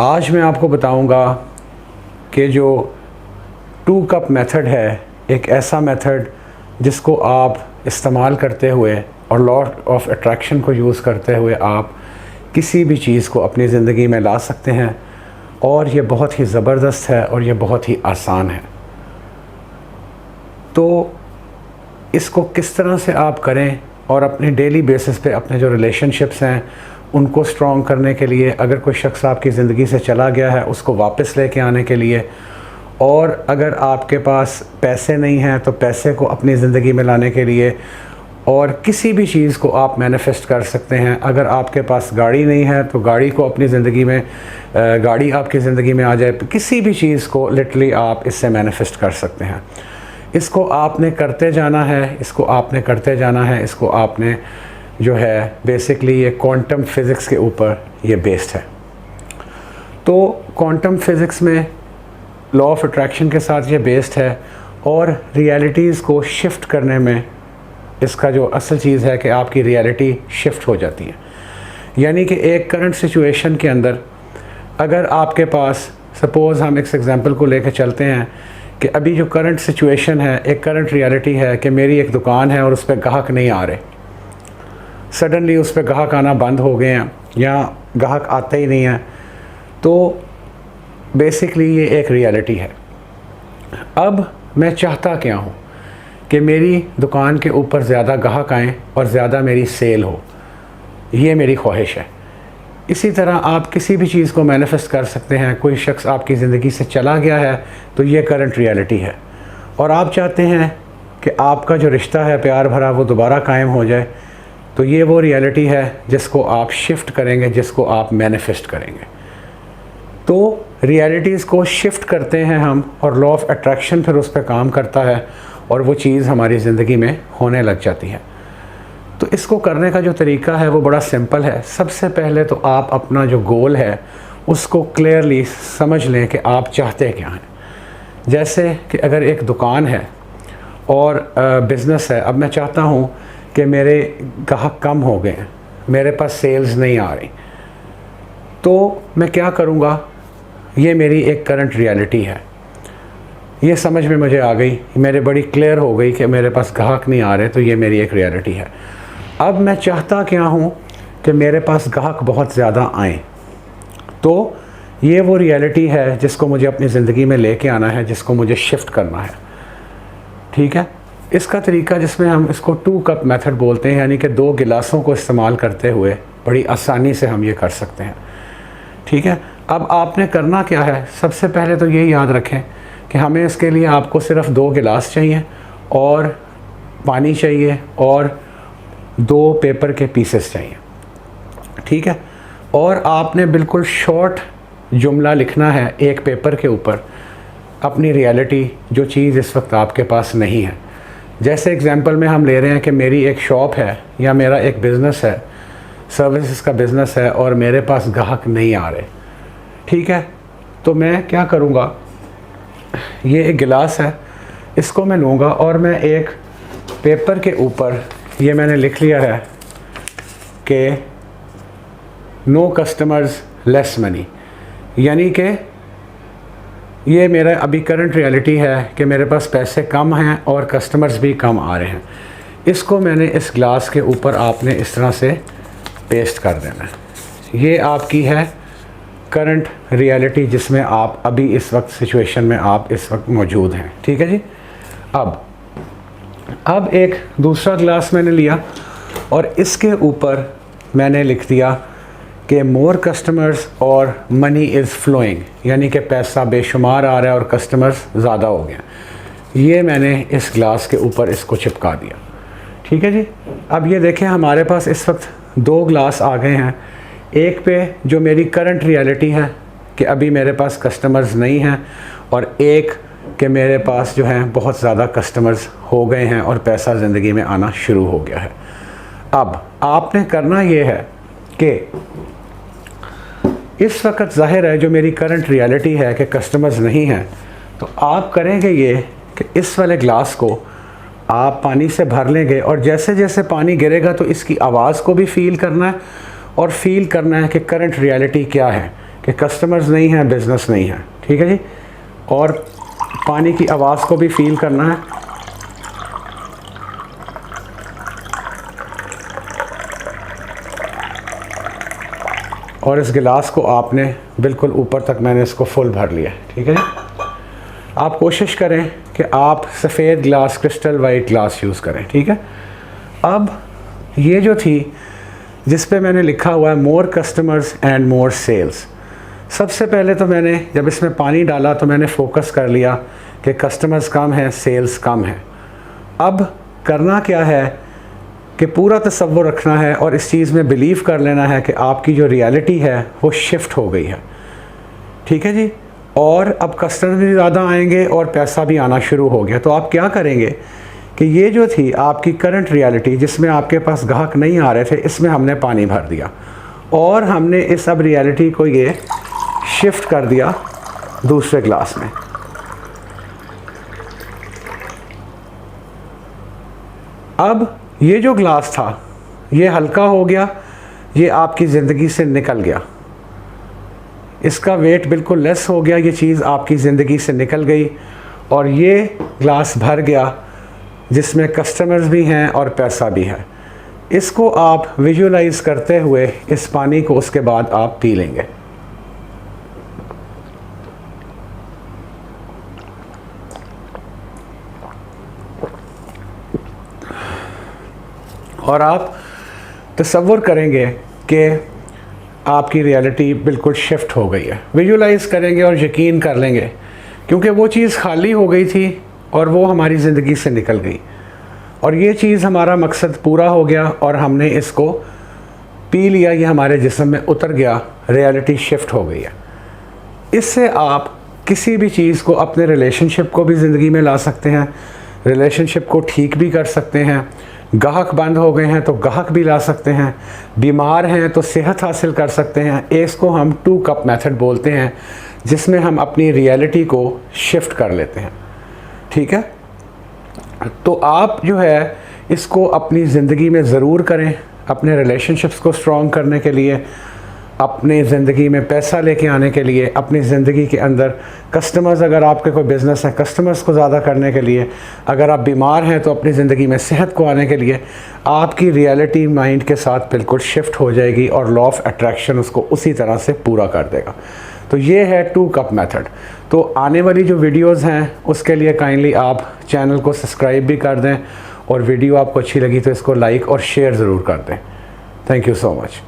आज मैं आपको बताऊंगा कि जो 2 कप मेथड है, एक ऐसा मेथड जिसको आप इस्तेमाल करते हुए और लॉ ऑफ अट्रैक्शन को यूज़ करते हुए आप किसी भी चीज़ को अपनी ज़िंदगी में ला सकते हैं, और ये बहुत ही ज़बरदस्त है और ये बहुत ही आसान है। तो इसको किस तरह से आप करें और अपने डेली बेसिस पे अपने जो रिलेशनशिप्स हैं उनको स्ट्रॉन्ग करने के लिए, अगर कोई शख्स आपकी ज़िंदगी से चला गया है उसको वापस लेके आने के लिए, और अगर आपके पास पैसे नहीं हैं तो पैसे को अपनी ज़िंदगी में लाने के लिए, और किसी भी चीज़ को आप मैनिफेस्ट कर सकते हैं। अगर आपके पास गाड़ी नहीं है तो गाड़ी को अपनी ज़िंदगी में, गाड़ी आपकी ज़िंदगी में आ जाए, किसी भी चीज़ को लिटरली आप इससे मैनिफेस्ट कर सकते हैं। इसको आपने करते जाना है, इसको आपने करते जाना है, इसको आपने जो है बेसिकली ये क्वांटम फिज़िक्स के ऊपर ये बेस्ड है। तो क्वांटम फिज़िक्स में लॉ ऑफ अट्रैक्शन के साथ ये बेस्ड है, और रियलिटीज़ को शिफ्ट करने में इसका जो असल चीज़ है कि आपकी रियलिटी शिफ्ट हो जाती है। यानी कि एक करंट सिचुएशन के अंदर अगर आपके पास, सपोज़ हम एक एग्ज़ाम्पल को लेकर चलते हैं कि अभी जो करंट सिचुएशन है, एक करंट रियलिटी है कि मेरी एक दुकान है और उस पर ग्राहक नहीं आ रहे, सडनली उस पर ग्राहक आना बंद हो गए हैं या ग्राहक आते ही नहीं हैं। तो बेसिकली ये एक रियलिटी है। अब मैं चाहता क्या हूँ कि मेरी दुकान के ऊपर ज़्यादा ग्राहक आएँ और ज़्यादा मेरी सेल हो, ये मेरी ख्वाहिश है। इसी तरह आप किसी भी चीज़ को मैनिफेस्ट कर सकते हैं। कोई शख्स आपकी ज़िंदगी से चला गया है तो ये करंट रियलिटी है, और आप चाहते हैं कि आपका जो रिश्ता है प्यार भरा वो दोबारा कायम हो जाए, तो ये वो रियलिटी है जिसको आप शिफ्ट करेंगे, जिसको आप मैनिफेस्ट करेंगे। तो रियलिटीज़ को शिफ्ट करते हैं हम, और लॉ ऑफ अट्रैक्शन फिर उस पर काम करता है और वो चीज़ हमारी ज़िंदगी में होने लग जाती है। तो इसको करने का जो तरीका है वो बड़ा सिंपल है। सबसे पहले तो आप अपना जो गोल है उसको क्लियरली समझ लें कि आप चाहते क्या हैं। जैसे कि अगर एक दुकान है और बिज़नेस है, अब मैं चाहता हूँ कि मेरे ग्राहक कम हो गए हैं, मेरे पास सेल्स नहीं आ रही, तो मैं क्या करूँगा? ये मेरी एक करंट रियलिटी है। ये समझ में मुझे आ गई, मेरे बड़ी क्लियर हो गई कि मेरे पास ग्राहक नहीं आ रहे, तो ये मेरी एक रियलिटी है। अब मैं चाहता क्या हूँ कि मेरे पास ग्राहक बहुत ज़्यादा आएँ, तो ये वो रियलिटी है जिसको मुझे अपनी ज़िंदगी में लेके आना है, जिसको मुझे शिफ्ट करना है। ठीक है, इसका तरीका जिसमें हम इसको 2 कप मेथड बोलते हैं, यानी कि 2 गिलासों को इस्तेमाल करते हुए बड़ी आसानी से हम ये कर सकते हैं। ठीक है, अब आपने करना क्या है? सबसे पहले तो ये याद रखें कि हमें इसके लिए आपको सिर्फ 2 गिलास चाहिए और पानी चाहिए और 2 पेपर के पीसेस चाहिए। ठीक है, और आपने बिल्कुल शॉर्ट जुमला लिखना है एक पेपर के ऊपर, अपनी रियलिटी, जो चीज़ इस वक्त आपके पास नहीं है। जैसे एग्जांपल में हम ले रहे हैं कि मेरी एक शॉप है या मेरा एक बिज़नेस है, सर्विसेज का बिज़नेस है, और मेरे पास ग्राहक नहीं आ रहे। ठीक है, तो मैं क्या करूँगा? ये एक गिलास है, इसको मैं लूँगा और मैं एक पेपर के ऊपर ये मैंने लिख लिया है कि नो कस्टमर्स लेस मनी, यानी कि ये मेरा अभी करंट रियलिटी है कि मेरे पास पैसे कम हैं और कस्टमर्स भी कम आ रहे हैं। इसको मैंने इस ग्लास के ऊपर आपने इस तरह से पेस्ट कर देना है। ये आपकी है करंट रियलिटी जिसमें आप अभी इस वक्त सिचुएशन में आप इस वक्त मौजूद हैं। ठीक है जी। अब एक दूसरा ग्लास मैंने लिया और इसके ऊपर मैंने लिख दिया कि मोर कस्टमर्स और मनी इज़ फ्लोइंग, यानी कि पैसा बेशुमार आ रहा है और कस्टमर्स ज़्यादा हो गए। ये मैंने इस ग्लास के ऊपर इसको चिपका दिया। ठीक है जी। अब ये देखें हमारे पास इस वक्त 2 ग्लास आ गए हैं। एक पे जो मेरी करंट रियलिटी है कि अभी मेरे पास कस्टमर्स नहीं हैं, और एक कि मेरे पास जो हैं बहुत ज़्यादा कस्टमर्स हो गए हैं और पैसा ज़िंदगी में आना शुरू हो गया है। अब आपने करना ये है कि इस वक्त ज़ाहिर है जो मेरी करंट रियलिटी है कि कस्टमर्स नहीं हैं, तो आप करेंगे ये कि इस वाले ग्लास को आप पानी से भर लेंगे और जैसे जैसे पानी गिरेगा तो इसकी आवाज़ को भी फ़ील करना है और फ़ील करना है कि करंट रियलिटी क्या है। कि कस्टमर्स नहीं हैं, बिज़नेस नहीं है। ठीक है जी। और पानी की आवाज़ को भी फील करना है। और इस गिलास को आपने बिल्कुल ऊपर तक, मैंने इसको फुल भर लिया। ठीक है जी। आप कोशिश करें कि आप सफ़ेद glass, crystal white glass use करें। ठीक है। अब ये जो थी जिस पे मैंने लिखा हुआ है more customers and more sales, सबसे पहले तो मैंने जब इसमें पानी डाला तो मैंने फोकस कर लिया कि कस्टमर्स कम हैं, सेल्स कम हैं। अब करना क्या है कि पूरा तसव्वुर रखना है और इस चीज़ में बिलीव कर लेना है कि आपकी जो रियलिटी है वो शिफ्ट हो गई है। ठीक है जी। और अब कस्टमर भी ज़्यादा आएंगे और पैसा भी आना शुरू हो गया। तो आप क्या करेंगे कि ये जो थी आपकी करंट रियलिटी, जिसमें आपके पास ग्राहक नहीं आ रहे थे, इसमें हमने पानी भर दिया और हमने इस अब रियलिटी को ये शिफ्ट कर दिया दूसरे ग्लास में। अब ये जो ग्लास था ये हल्का हो गया, ये आपकी ज़िंदगी से निकल गया, इसका वेट बिल्कुल लेस हो गया, ये चीज़ आपकी ज़िंदगी से निकल गई और ये ग्लास भर गया जिसमें कस्टमर्स भी हैं और पैसा भी है। इसको आप विजुअलाइज करते हुए इस पानी को उसके बाद आप पी लेंगे। और आप तसव्वुर करेंगे कि आपकी रियलिटी बिल्कुल शिफ्ट हो गई है। विजुअलाइज करेंगे और यकीन कर लेंगे, क्योंकि वो चीज़ खाली हो गई थी और वो हमारी ज़िंदगी से निकल गई और ये चीज़ हमारा मकसद पूरा हो गया और हमने इसको पी लिया, ये हमारे जिस्म में उतर गया, रियलिटी शिफ्ट हो गई है। इससे आप किसी भी चीज़ को, अपने रिलेशनशिप को भी ज़िंदगी में ला सकते हैं, रिलेशनशिप को ठीक भी कर सकते हैं। गाहक बंद हो गए हैं तो गाहक भी ला सकते हैं, बीमार हैं तो सेहत हासिल कर सकते हैं। इसको हम 2 कप मेथड बोलते हैं, जिसमें हम अपनी रियलिटी को शिफ्ट कर लेते हैं। ठीक है। तो आप जो है इसको अपनी ज़िंदगी में ज़रूर करें, अपने रिलेशनशिप्स को स्ट्रॉन्ग करने के लिए, अपनी ज़िंदगी में पैसा लेके आने के लिए, अपनी ज़िंदगी के अंदर कस्टमर्स, अगर आपके कोई बिज़नेस है, कस्टमर्स को ज़्यादा करने के लिए, अगर आप बीमार हैं तो अपनी ज़िंदगी में सेहत को आने के लिए, आपकी रियलिटी माइंड के साथ बिल्कुल शिफ्ट हो जाएगी और लॉ ऑफ अट्रैक्शन उसको उसी तरह से पूरा कर देगा। तो ये है 2 कप मेथड। तो आने वाली जो वीडियोज़ हैं उसके लिए काइंडली आप चैनल को सब्सक्राइब भी कर दें और वीडियो आपको अच्छी लगी तो इसको लाइक और शेयर ज़रूर कर दें। Thank you so much.